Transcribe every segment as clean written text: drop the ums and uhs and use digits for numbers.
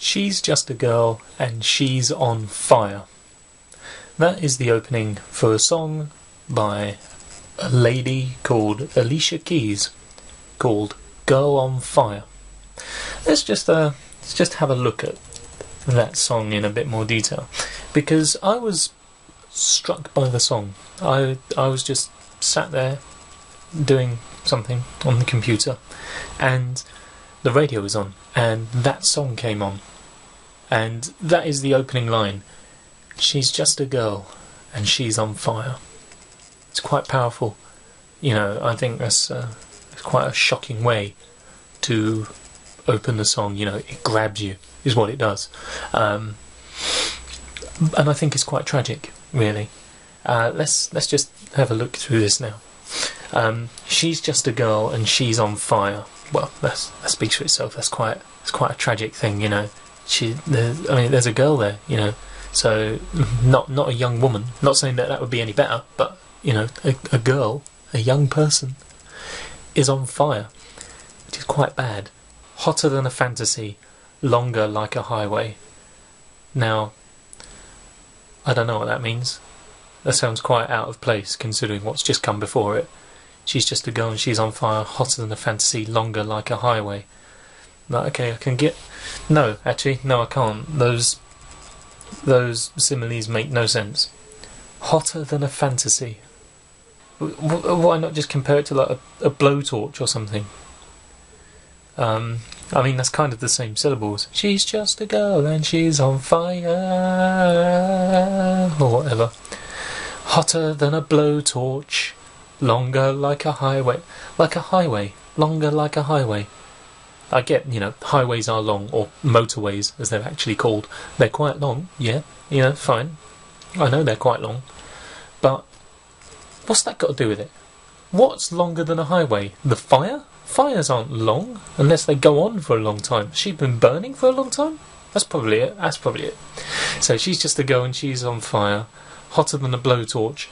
She's just a girl and she's on fire. That is the opening for a song by a lady called Alicia Keys called Girl on Fire. Let's just have a look at that song in a bit more detail, because I was struck by the song. I was just sat there doing something on the computer and the radio was on and that song came on, and that is the opening line. She's just a girl and she's on fire. It's quite powerful. You know, I think that's quite a shocking way to open the song. You know, it grabs you, is what it does. And I think it's quite tragic, really. Let's just have a look through this now. She's just a girl and she's on fire. Well, that speaks for itself. It's quite a tragic thing, you know. There's a girl there, you know. So not a young woman. Not saying that would be any better, but you know, a girl, a young person, is on fire, which is quite bad. Hotter than a fantasy, longer like a highway. Now, I don't know what that means. That sounds quite out of place considering what's just come before it. She's just a girl and she's on fire, hotter than a fantasy, longer like a highway. Like, okay, I can get... No, actually, no, I can't. Those similes make no sense. Hotter than a fantasy. Why not just compare it to like a blowtorch or something? I mean, that's kind of the same syllables. She's just a girl and she's on fire, or whatever. Hotter than a blowtorch, longer like a highway. Like a highway, longer like a highway. I get, you know, highways are long, or motorways as they're actually called. They're quite long, yeah, you know, fine. I know they're quite long. But what's that got to do with it? What's longer than a highway? The fire? Fires aren't long unless they go on for a long time. Has she been burning for a long time? That's probably it. So she's just a girl and she's on fire, hotter than a blowtorch,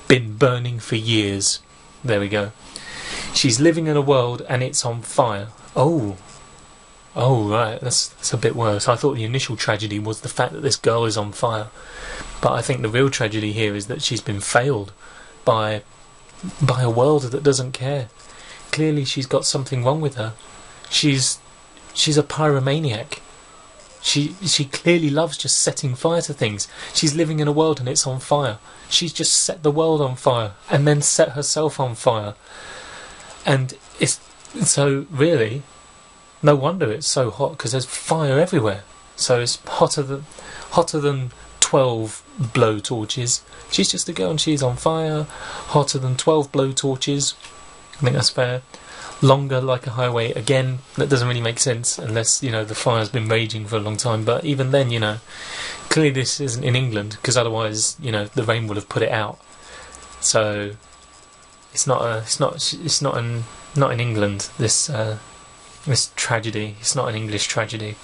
been burning for years. There we go. She's living in a world and it's on fire. Oh right, that's a bit worse. I thought the initial tragedy was the fact that this girl is on fire, but I think the real tragedy here is that she's been failed by a world that doesn't care. Clearly she's got something wrong with her. She's a pyromaniac. She clearly loves just setting fire to things. She's living in a world and it's on fire. She's just set the world on fire and then set herself on fire. And it's so really, no wonder it's so hot, because there's fire everywhere. So it's hotter than 12 blowtorches. She's just a girl and she's on fire. Hotter than 12 blowtorches. I think that's fair. Longer like a highway. Again, that doesn't really make sense unless, you know, the fire's been raging for a long time. But even then, you know, clearly this isn't in England, because otherwise, you know, the rain would have put it out. So it's not in England, this tragedy. It's not an English tragedy,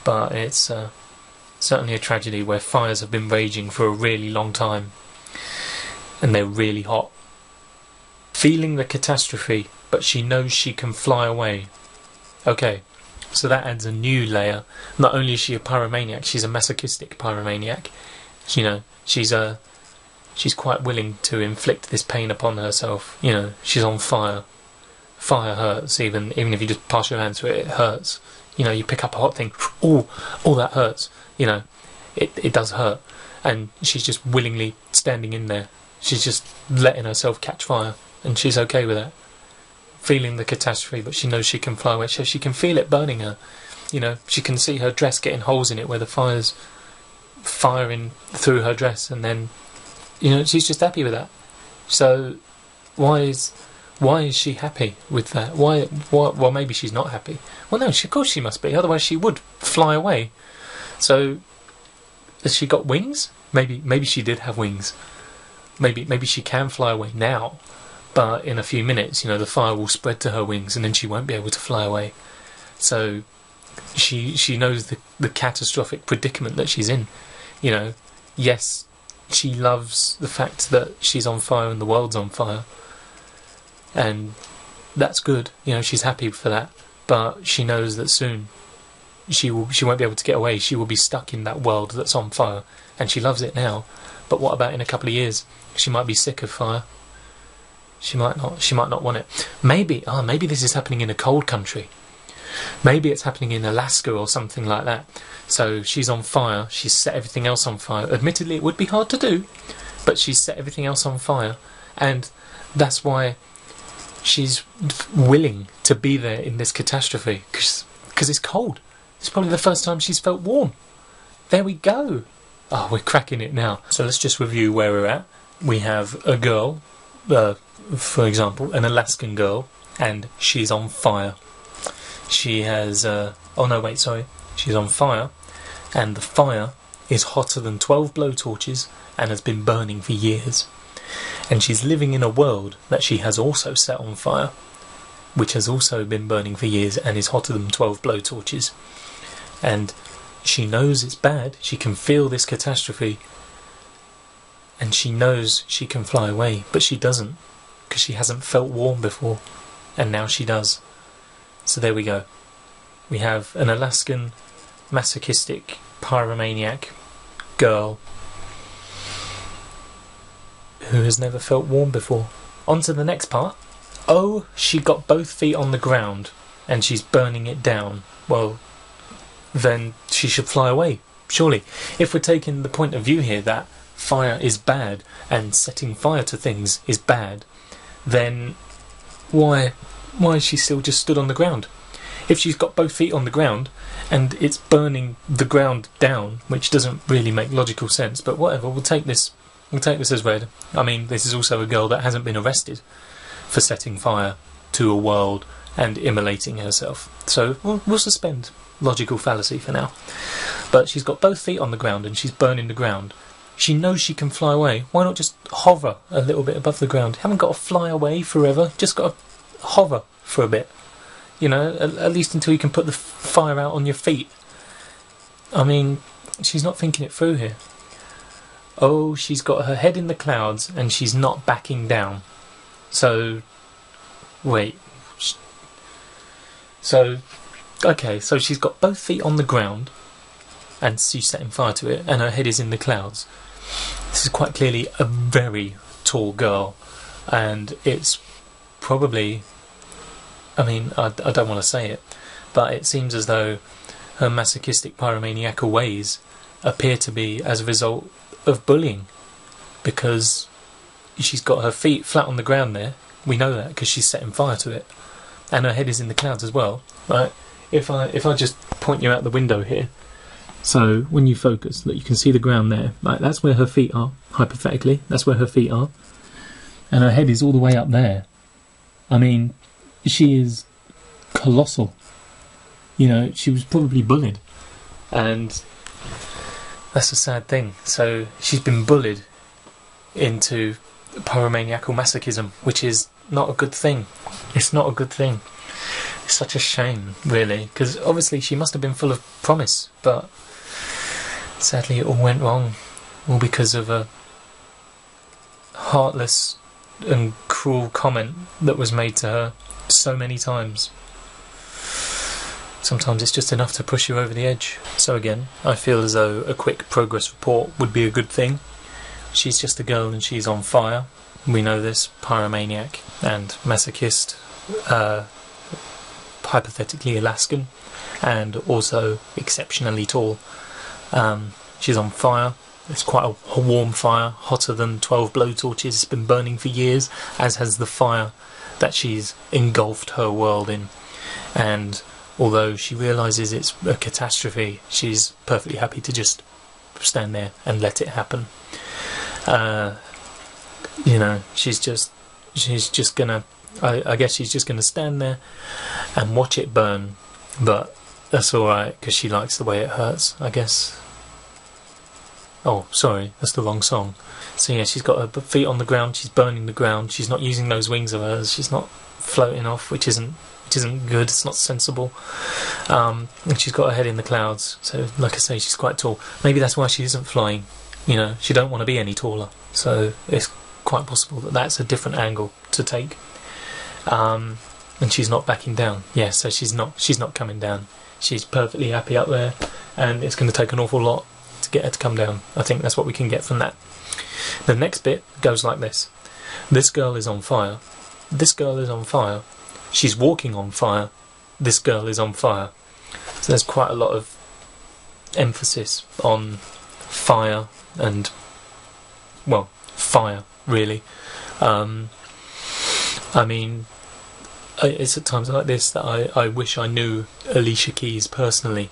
but it's certainly a tragedy where fires have been raging for a really long time and they're really hot. Feeling the catastrophe, but she knows she can fly away. Okay, so that adds a new layer. Not only is she a pyromaniac, she's a masochistic pyromaniac. You know, she's quite willing to inflict this pain upon herself. You know, she's on fire. Fire hurts, even if you just pass your hand through it, it hurts. You know, you pick up a hot thing, oh, that hurts. You know, it does hurt. And she's just willingly standing in there. She's just letting herself catch fire, and she's okay with that. Feeling the catastrophe, but she knows she can fly away, so she can feel it burning her. You know, she can see her dress getting holes in it where the fire's firing through her dress, and then, you know, she's just happy with that. So why is she happy with that? Why? Well, maybe she's not happy. Well, no, of course she must be. Otherwise, she would fly away. So, has she got wings? Maybe she did have wings. Maybe she can fly away now, but in a few minutes, you know, the fire will spread to her wings, and then she won't be able to fly away. So, she knows the catastrophic predicament that she's in. You know, yes, she loves the fact that she's on fire and the world's on fire. And that's good, you know, she's happy for that, but she knows that soon she won't be able to get away. She will be stuck in that world that's on fire, and she loves it now. But what about in a couple of years? She might be sick of fire. She might not. She might not want it. Maybe this is happening in a cold country. Maybe it's happening in Alaska or something like that. So she's on fire. She's set everything else on fire. Admittedly, it would be hard to do, but she's set everything else on fire, and that's why she's willing to be there in this catastrophe, because it's cold. It's probably the first time she's felt warm. There we go. Oh, we're cracking it now. So let's just review where we're at. We have a girl, for example, an Alaskan girl, and she's on fire. She has... she's on fire, and the fire is hotter than 12 blowtorches and has been burning for years. And she's living in a world that she has also set on fire, which has also been burning for years and is hotter than 12 blowtorches. And she knows it's bad, she can feel this catastrophe, and she knows she can fly away, but she doesn't, because she hasn't felt warm before, and now she does. So there we go. We have an Alaskan masochistic pyromaniac girl who has never felt warm before. On to the next part. Oh, she got both feet on the ground and she's burning it down. Well, then she should fly away, surely. If we're taking the point of view here that fire is bad and setting fire to things is bad, then why is she still just stood on the ground? If she's got both feet on the ground and it's burning the ground down, which doesn't really make logical sense, but whatever, we'll take this as read. I mean, this is also a girl that hasn't been arrested for setting fire to a world and immolating herself. So we'll suspend logical fallacy for now. But she's got both feet on the ground and she's burning the ground. She knows she can fly away. Why not just hover a little bit above the ground? Haven't got to fly away forever. Just got to hover for a bit. You know, at least until you can put the fire out on your feet. I mean, she's not thinking it through here. Oh, she's got her head in the clouds and she's not backing down. So, wait. So, okay, so she's got both feet on the ground and she's setting fire to it and her head is in the clouds. This is quite clearly a very tall girl, and it's probably... I mean, I don't want to say it, but it seems as though her masochistic pyromaniacal ways appear to be as a result of bullying, because she's got her feet flat on the ground there. We know that because she's setting fire to it, and her head is in the clouds as well. Right? If I just point you out the window here, so when you focus, look, you can see the ground there. Right? That's where her feet are. Hypothetically, that's where her feet are, and her head is all the way up there. I mean, she is colossal. You know, she was probably bullied, and that's a sad thing. So she's been bullied into pyromaniacal masochism, which is not a good thing. It's not a good thing. It's such a shame, really, because obviously she must have been full of promise, but sadly it all went wrong, all because of a heartless and cruel comment that was made to her so many times. Sometimes it's just enough to push you over the edge. So again, I feel as though a quick progress report would be a good thing. She's just a girl and she's on fire. We know this. Pyromaniac and masochist, hypothetically Alaskan, and also exceptionally tall. She's on fire. It's quite a warm fire, hotter than 12 blowtorches. It's been burning for years, as has the fire that she's engulfed her world in. And although she realises it's a catastrophe, she's perfectly happy to just stand there and let it happen. You know, she's just gonna, I guess she's just gonna stand there and watch it burn, but that's alright, because she likes the way it hurts, I guess. Oh, sorry, that's the wrong song. So yeah, she's got her feet on the ground, she's burning the ground, she's not using those wings of hers, she's not floating off, which isn't good, it's not sensible. And she's got her head in the clouds, so like I say, she's quite tall. Maybe that's why she isn't flying. You know, she don't want to be any taller, so it's quite possible that that's a different angle to take. And and she's not backing down. Yeah, so she's not coming down. She's perfectly happy up there, and it's going to take an awful lot to get her to come down. I think that's what we can get from that. The next bit goes like this. This girl is on fire. This girl is on fire. She's walking on fire. This girl is on fire. So there's quite a lot of emphasis on fire and, well, fire, really. I mean, it's at times like this that I wish I knew Alicia Keys personally,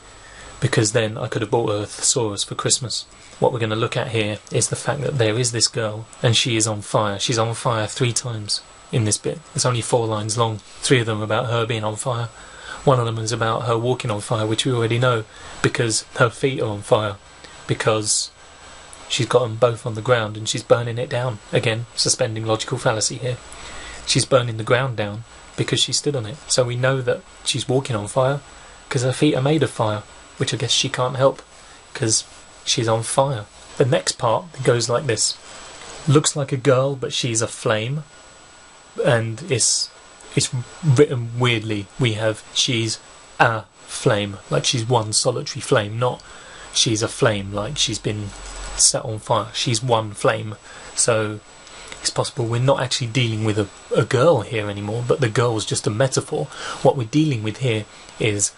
because then I could have bought her a thesaurus for Christmas. What we're going to look at here is the fact that there is this girl, and she is on fire. She's on fire 3 times in this bit. It's only 4 lines long. 3 of them about her being on fire. One of them is about her walking on fire, which we already know, because her feet are on fire, because she's got them both on the ground and she's burning it down. Again, suspending logical fallacy here. She's burning the ground down because she stood on it. So we know that she's walking on fire because her feet are made of fire, which I guess she can't help because she's on fire. The next part goes like this. Looks like a girl, but she's a flame. And it's written weirdly. We have she's a flame, like she's one solitary flame, not she's a flame, like she's been set on fire. She's one flame. So it's possible we're not actually dealing with a girl here anymore, but the girl's just a metaphor. What we're dealing with here is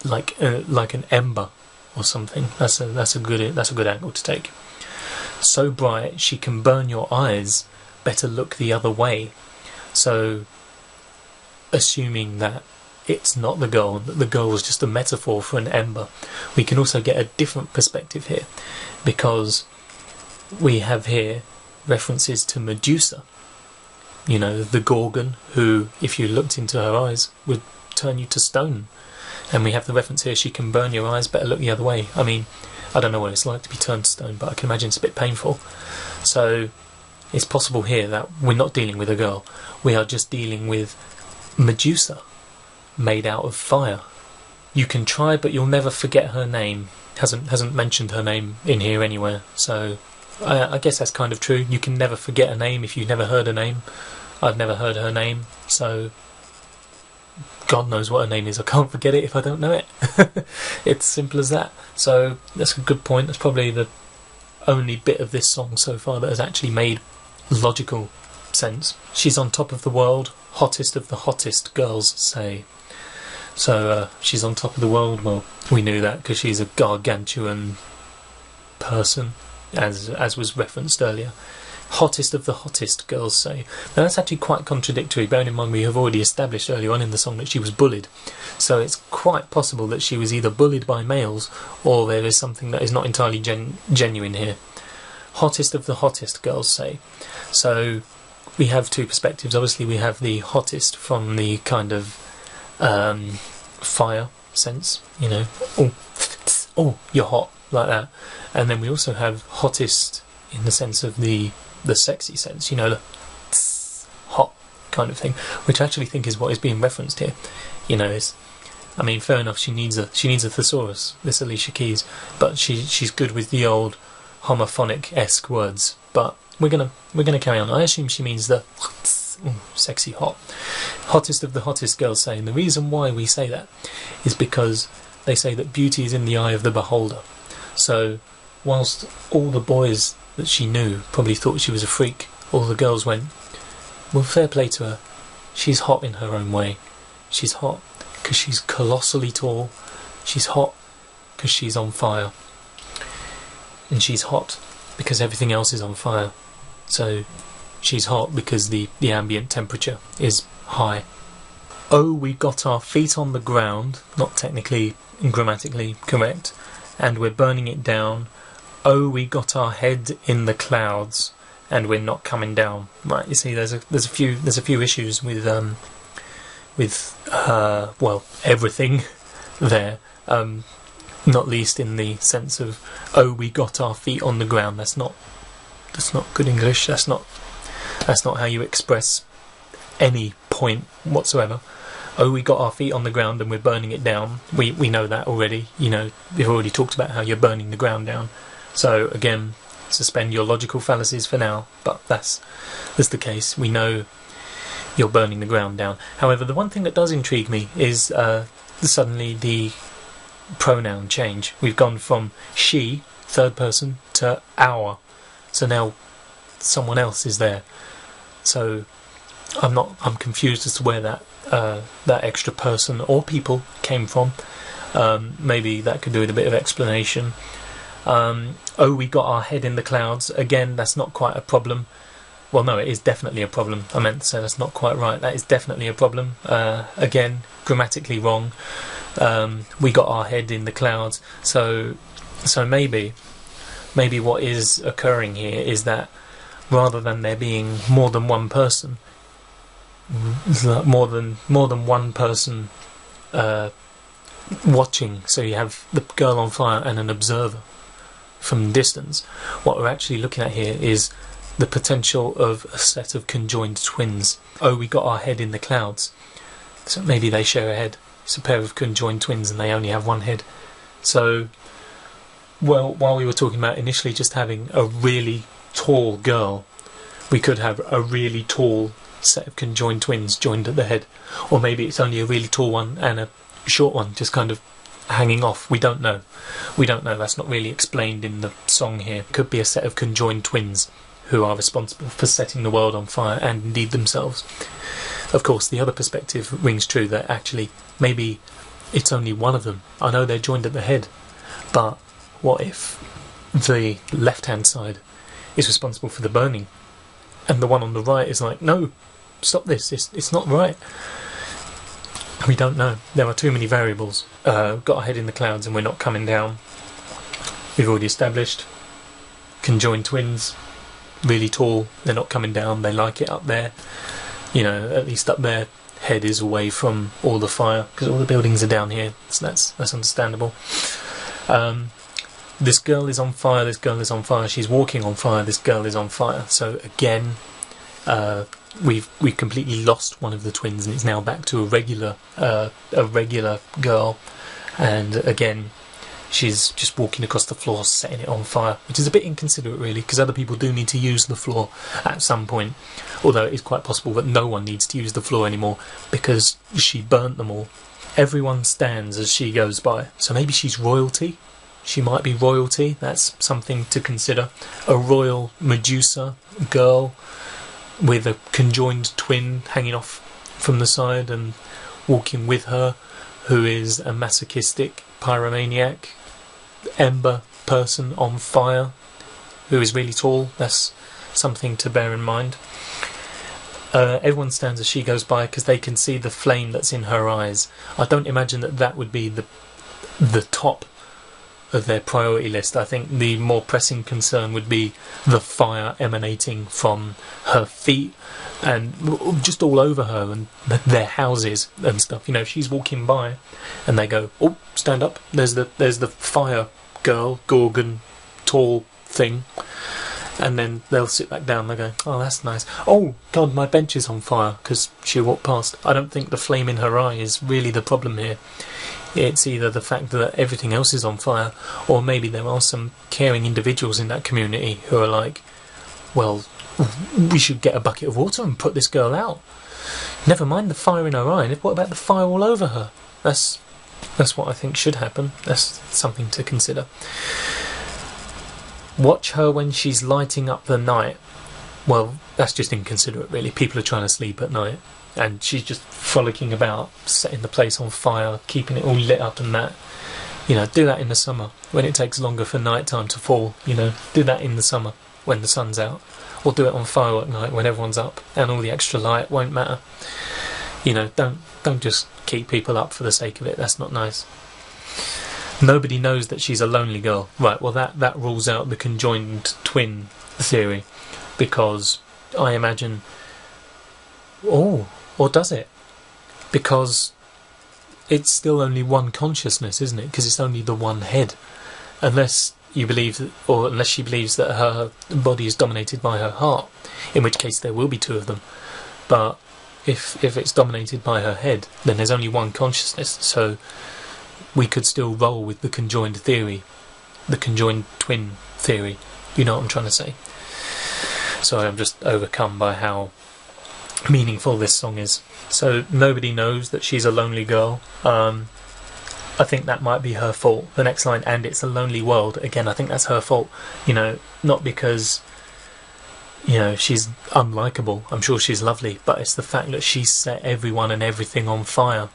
like an ember or something. That's a good angle to take. So bright she can burn your eyes. Better look the other way. So, assuming that it's not the girl, that the girl was just a metaphor for an ember, we can also get a different perspective here, because we have here references to Medusa, you know, the Gorgon, who, if you looked into her eyes, would turn you to stone. And we have the reference here, she can burn your eyes, better look the other way. I mean, I don't know what it's like to be turned to stone, but I can imagine it's a bit painful. So it's possible here that we're not dealing with a girl, we are just dealing with Medusa, made out of fire. You can try, but you'll never forget her name. Hasn't mentioned her name in here anywhere, so I guess that's kind of true. You can never forget a name if you've never heard a name. I've never heard her name, so God knows what her name is. I can't forget it if I don't know it. It's simple as that. So that's a good point. That's probably the only bit of this song so far that has actually made logical sense. She's on top of the world, hottest of the hottest, girls say. So she's on top of the world. Well, we knew that because she's a gargantuan person, as was referenced earlier. Hottest of the hottest, girls say. Now that's actually quite contradictory, bearing in mind we have already established earlier on in the song that she was bullied. So it's quite possible that she was either bullied by males, or there is something that is not entirely genuine here. Hottest of the hottest, girls say. So we have 2 perspectives. Obviously we have the hottest from the kind of fire sense, you know, oh, you're hot, like that. And then we also have hottest in the sense of the sexy sense, you know, the hot kind of thing, which I actually think is what is being referenced here. You know, I mean, fair enough, she needs a thesaurus, this Alicia Keys, but she's good with the old homophonic-esque words. But we're gonna carry on. I assume she means the sexy hot. Hottest of the hottest, girls say. And the reason why we say that is because they say that beauty is in the eye of the beholder. So whilst all the boys that she knew probably thought she was a freak, all the girls went, well, fair play to her. She's hot in her own way. She's hot because she's colossally tall. She's hot because she's on fire. And she's hot because everything else is on fire. So she's hot because the ambient temperature is high. Oh, we got our feet on the ground, not technically and grammatically correct, and we're burning it down. Oh, we got our head in the clouds, and we're not coming down. Right, you see, there's a few issues with well, everything there. Not least in the sense of, oh, we got our feet on the ground. That's not good English. That's not how you express any point whatsoever. Oh, we got our feet on the ground and we're burning it down. We know that already. You know, we've already talked about how you're burning the ground down. So again, suspend your logical fallacies for now. But that's the case. We know you're burning the ground down. However, the one thing that does intrigue me is suddenly the pronoun change. We've gone from she, third person, to our. So now someone else is there. So I'm confused as to where that extra person or people came from. Maybe that could do with a bit of explanation. Oh, we got our head in the clouds. Again, that's not quite a problem. Well, no, it is definitely a problem. I meant to say that's not quite right. That is definitely a problem. Again, grammatically wrong. We got our head in the clouds. So maybe what is occurring here is that rather than there being more than one person, more than one person watching, so you have the girl on fire and an observer from distance, what we're actually looking at here is the potential of a set of conjoined twins. Oh, we got our head in the clouds. So maybe they share a head. It's a pair of conjoined twins and they only have one head. So, well, while we were talking about initially just having a really tall girl, we could have a really tall set of conjoined twins joined at the head. Or maybe it's only a really tall one and a short one just kind of hanging off. We don't know. That's not really explained in the song here. It could be a set of conjoined twins who are responsible for setting the world on fire, and indeed themselves. Of course, the other perspective rings true, that actually maybe it's only one of them. I know they're joined at the head, but what if the left-hand side is responsible for the burning, and the one on the right is like, no, stop this, it's not right. We don't know. There are too many variables. Got our head in the clouds and we're not coming down. We've already established conjoined twins, really tall, they're not coming down, they like it up there. You know, at least up there, head is away from all the fire, because all the buildings are down here, so that's understandable. This girl is on fire, this girl is on fire, she's walking on fire, this girl is on fire. So again, we've completely lost one of the twins, and it's now back to a regular girl, and again she's just walking across the floor setting it on fire, which is a bit inconsiderate really, because other people do need to use the floor at some point, although it is quite possible that no one needs to use the floor anymore because she burnt them all. Everyone stands as she goes by, so maybe she's royalty. She might be royalty, that's something to consider. A royal Medusa girl with a conjoined twin hanging off from the side and walking with her, who is a masochistic pyromaniac ember person on fire, who is really tall. That's something to bear in mind. Everyone stands as she goes by because they can see the flame that's in her eyes. I don't imagine that would be the top of their priority list. I think the more pressing concern would be the fire emanating from her feet and just all over her and their houses and stuff. You know, if she's walking by and they go, oh, stand up, there's the fire girl, Gorgon, tall thing, and then they'll sit back down, they go, oh, that's nice. Oh, God, my bench is on fire, because she walked past. I don't think the flame in her eye is really the problem here. It's either the fact that everything else is on fire, or maybe there are some caring individuals in that community who are like, well, we should get a bucket of water and put this girl out. Never mind the fire in her eye, what about the fire all over her? That's what I think should happen. That's something to consider. Watch her when she's lighting up the night. Well, that's just inconsiderate really. People are trying to sleep at night, and she's just frolicking about, setting the place on fire, keeping it all lit up and that. You know, do that in the summer, when it takes longer for night time to fall, you know. Do that in the summer, when the sun's out. Or do it on firework night, when everyone's up, and all the extra light won't matter. You know, don't just keep people up for the sake of it, that's not nice. Nobody knows that she's a lonely girl. Right, well that rules out the conjoined twin theory, because I imagine... Oh, or does it? Because it's still only one consciousness, isn't it? Because it's only the one head. Unless you believe that, or unless she believes that her body is dominated by her heart, in which case there will be two of them. But if it's dominated by her head, then there's only one consciousness, so we could still roll with the conjoined theory, the conjoined twin theory. You know what I'm trying to say. Sorry, I'm just overcome by how meaningful this song is. So nobody knows that she's a lonely girl. I think that might be her fault. The next line, and it's a lonely world. Again, I think that's her fault. You know, not because, you know, she's unlikable. I'm sure she's lovely, but it's the fact that she's set everyone and everything on fire.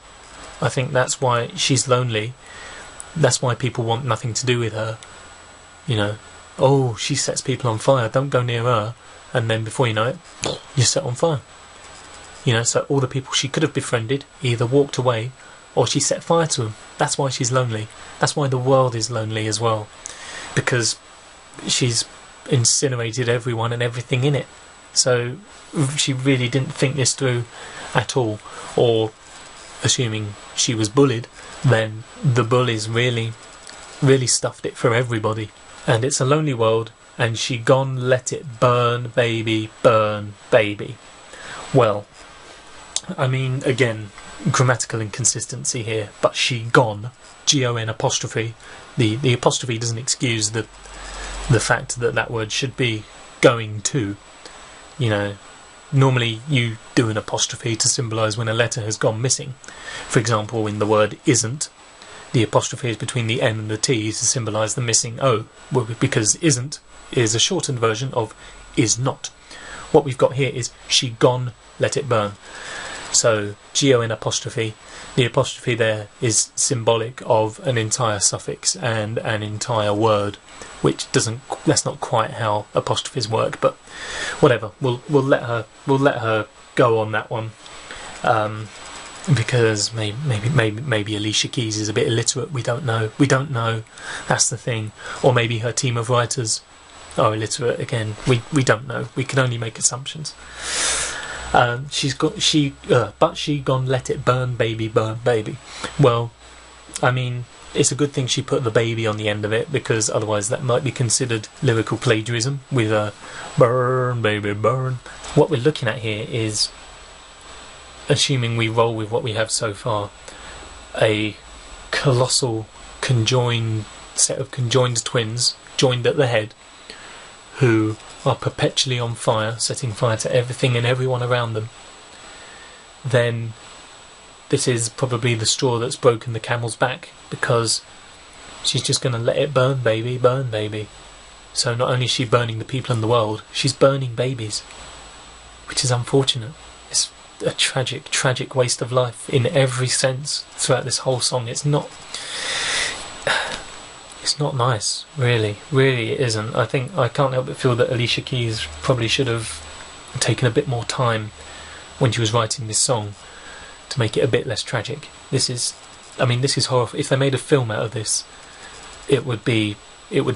I think that's why she's lonely. That's why people want nothing to do with her. You know, oh, she sets people on fire, don't go near her. And then before you know it, you're set on fire. You know, so all the people she could have befriended either walked away or she set fire to them. That's why she's lonely. That's why the world is lonely as well. Because she's incinerated everyone and everything in it. So she really didn't think this through at all. Or, assuming she was bullied, then the bullies really stuffed it for everybody. And it's a lonely world, and she gone let it burn, baby, burn, baby. Well, I mean, again, grammatical inconsistency here, but she gone, G-O-N apostrophe. The apostrophe doesn't excuse the fact that that word should be going to. You know, normally you do an apostrophe to symbolise when a letter has gone missing. For example, in the word isn't, the apostrophe is between the N and the T to symbolise the missing O, because isn't is a shortened version of is not. What we've got here is she gone let it burn. So G-O-N apostrophe, the apostrophe there is symbolic of an entire suffix and an entire word, which that's not quite how apostrophes work, but whatever. We'll let her go on that one, because maybe Alicia Keys is a bit illiterate. We don't know. That's the thing. Or maybe her team of writers are illiterate again. We don't know. We can only make assumptions. But she gone let it burn, baby, burn, baby. Well, I mean, it's a good thing she put the baby on the end of it, because otherwise that might be considered lyrical plagiarism with a burn, baby, burn. What we're looking at here is, assuming we roll with what we have so far, a colossal conjoined set of conjoined twins, joined at the head, who are perpetually on fire, setting fire to everything and everyone around them. Then this is probably the straw that's broken the camel's back, because she's just going to let it burn, baby, burn, baby. So not only is she burning the people in the world, she's burning babies, which is unfortunate. It's a tragic waste of life in every sense throughout this whole song. It's not nice, really it isn't. I can't help but feel that Alicia Keys probably should have taken a bit more time when she was writing this song to make it a bit less tragic. This is horrible. If they made a film out of this, it would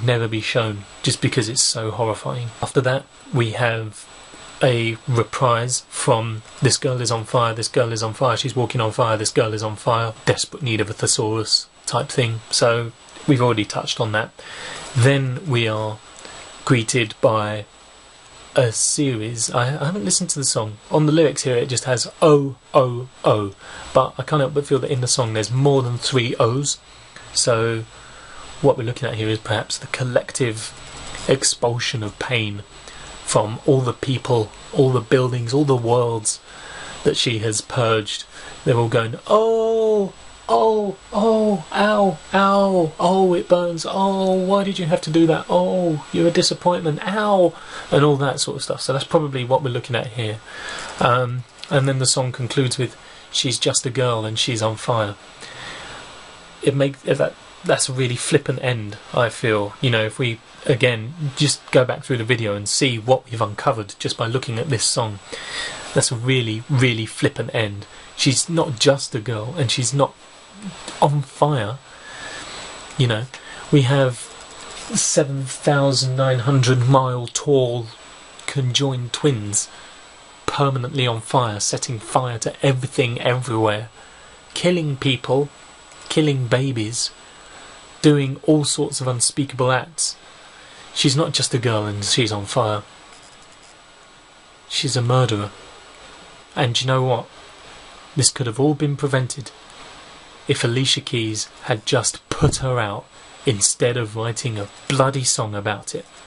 never be shown, just because it's so horrifying. After that, we have a reprise from This Girl Is On Fire, This Girl Is On Fire, She's Walking on Fire, This Girl Is On Fire, desperate need of a thesaurus type thing. So we've already touched on that. Then we are greeted by a series. I haven't listened to the song. On the lyrics here it just has O, O, O, but I can't help but feel that in the song there's more than 3 O's. So what we're looking at here is perhaps the collective expulsion of pain from all the people, all the buildings, all the worlds that she has purged. They're all going, oh, oh, oh, ow, ow, oh, it burns, oh, why did you have to do that, oh, you're a disappointment, ow, and all that sort of stuff. So that's probably what we're looking at here. And then the song concludes with, she's just a girl and she's on fire. That's a really flippant end, I feel. You know, if we, again, just go back through the video and see what we've uncovered just by looking at this song, that's a really, really flippant end. She's not just a girl, and she's not on fire. You know, we have 7,900 mile tall conjoined twins permanently on fire, setting fire to everything everywhere, killing people, killing babies, doing all sorts of unspeakable acts. She's not just a girl and she's on fire. She's a murderer. And you know what? This could have all been prevented if Alicia Keys had just put her out instead of writing a bloody song about it.